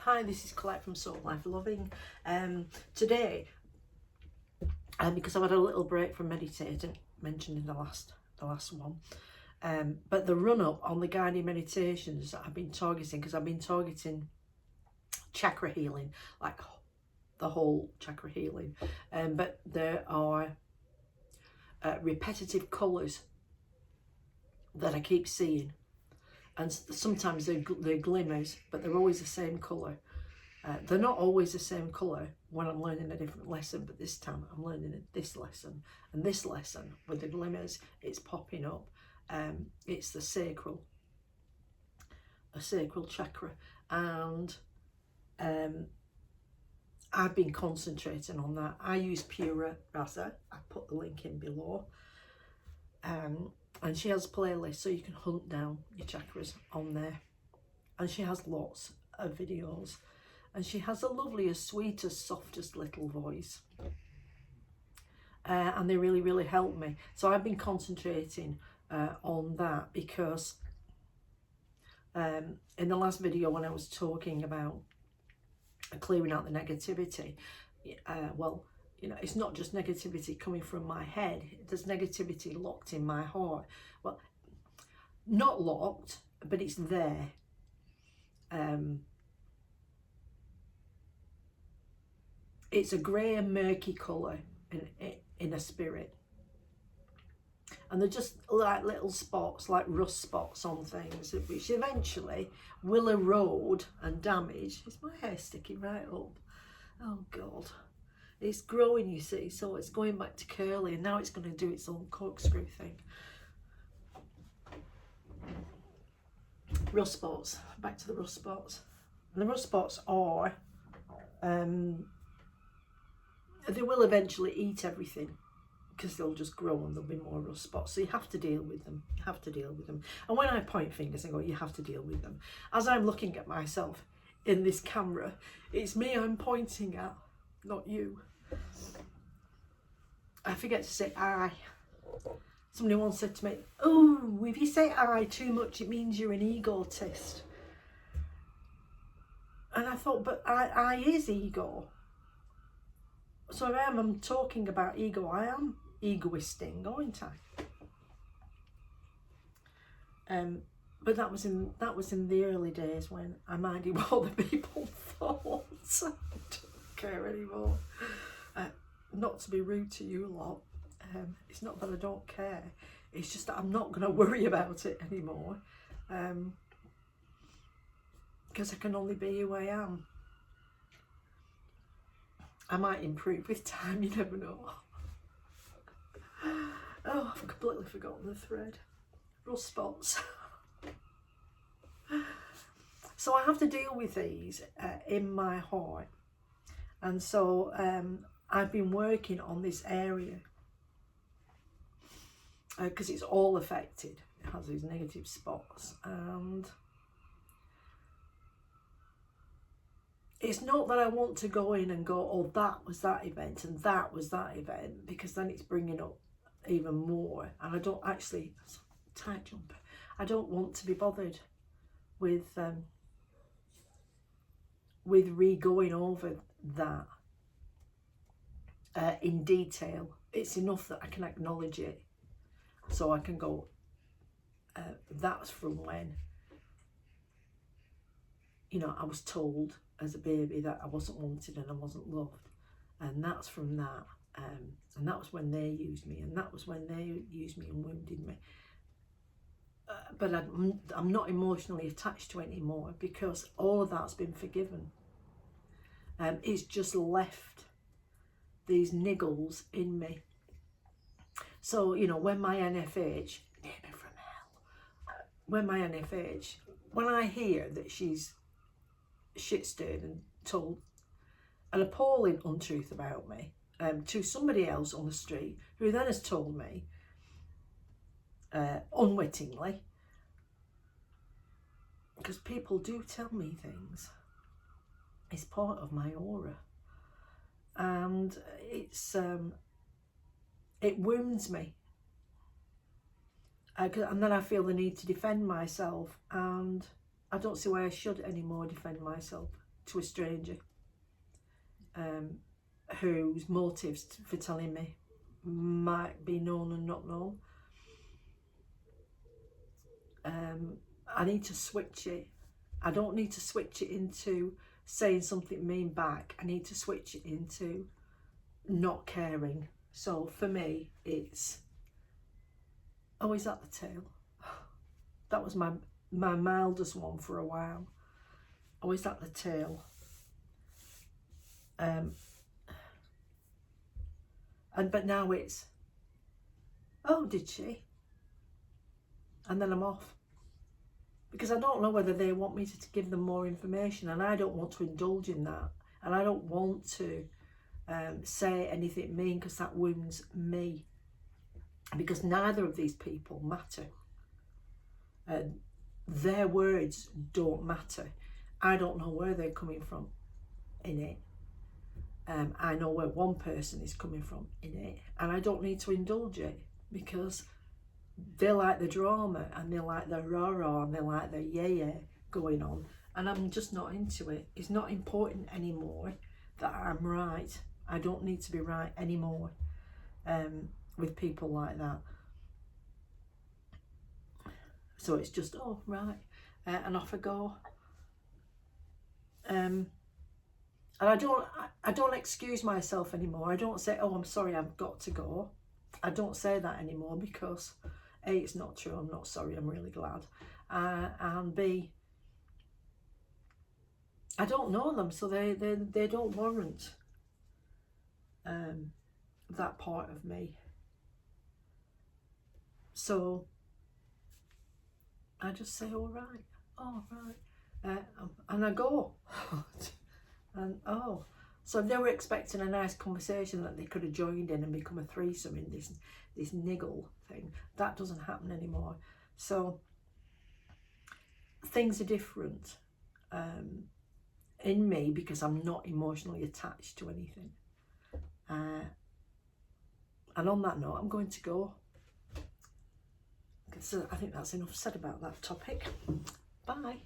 Hi, this is Colette from Soul Life Loving. Today, because I've had a little break from meditating, mentioned in the last one, but the run up on the guided meditations that I've been targeting, because I've been targeting chakra healing, like the whole chakra healing, but there are repetitive colours that I keep seeing. And sometimes they're glimmers, but they're always the same colour. They're not always the same colour when I'm learning a different lesson, but this time I'm learning this lesson. And this lesson, with the glimmers, it's popping up. It's the sacral chakra. And I've been concentrating on that. I use Pura Raza. I put the link in below. And she has playlists, so you can hunt down your chakras on there. And she has lots of videos. And she has the loveliest, sweetest, softest little voice. And they really, really help me. So I've been concentrating on that because in the last video when I was talking about clearing out the negativity, well, you know, it's not just negativity coming from my head. There's negativity locked in my heart. Well, not locked, but it's there. It's a grey and murky colour in a spirit. And they're just like little spots, like rust spots on things, which eventually will erode and damage. Is my hair sticking right up? Oh God. It's growing, you see, so it's going back to curly, and now it's going to do its own corkscrew thing. Rust spots. Back to the rust spots. And the rust spots are, they will eventually eat everything, because they'll just grow and there'll be more rust spots. So you have to deal with them. You have to deal with them. And when I point fingers, I go, you have to deal with them. As I'm looking at myself in this camera, it's me I'm pointing at, not you. I forget to say I. Somebody once said to me, oh, if you say I too much, it means you're an egotist. And I thought, but I is ego. So if I'm talking about ego, I am egoisting, aren't I? But that was in the early days when I minded what other people thought. I don't care anymore. Not to be rude to you lot, it's not that I don't care, it's just that I'm not going to worry about it anymore, because I can only be who I am. I might improve with time, you never know. Oh, I've completely forgotten the thread. Rust spots. So I have to deal with these in my heart, and so I've been working on this area because it's all affected. It has these negative spots, and it's not that I want to go in and go, oh, that was that event and that was that event, because then it's bringing up even more. And I don't actually, tight jumper, I don't want to be bothered with re-going over that in detail. It's enough that I can acknowledge it, so I can go, that's from when, you know, I was told as a baby that I wasn't wanted and I wasn't loved, and that's from that, and that was when they used me, and that was when they used me and wounded me. But I'm not emotionally attached to it anymore, because all of that's been forgiven. It's just left these niggles in me. So, you know, when my NFH, name from hell, when I hear that she's shit-stirred and told an appalling untruth about me to somebody else on the street, who then has told me unwittingly, because people do tell me things, it's part of my aura, and it wounds me, and then I feel the need to defend myself, and I don't see why I should anymore defend myself. to a stranger whose motives for telling me might be known and not known. I need to switch it. I don't need to switch it into saying something mean back. I need to switch it into not caring. So for me, it's, oh, is that the tail? That was my mildest one for a while. Oh, is that the tail? But now it's, oh, did she? And then I'm off. Because I don't know whether they want me to give them more information, and I don't want to indulge in that. And I don't want to say anything mean, because that wounds me. Because neither of these people matter. Their words don't matter. I don't know where they're coming from in it. I know where one person is coming from in it, and I don't need to indulge it, because they like the drama, and they like the rah-rah, and they like the yeah going on, and I'm just not into it. It's not important anymore that I'm right. I don't need to be right anymore with people like that. So it's just, oh, right, and off I go. And I don't excuse myself anymore. I don't say, oh, I'm sorry, I've got to go. I don't say that anymore, because A, it's not true, I'm not sorry, I'm really glad. And B, I don't know them, so they don't warrant that part of me. So I just say, all right, oh, right, and I go. And oh, so they were expecting a nice conversation that they could have joined in and become a threesome in this niggle thing. That doesn't happen anymore. So things are different in me, because I'm not emotionally attached to anything. And on that note, I'm going to go. So I think that's enough said about that topic. Bye.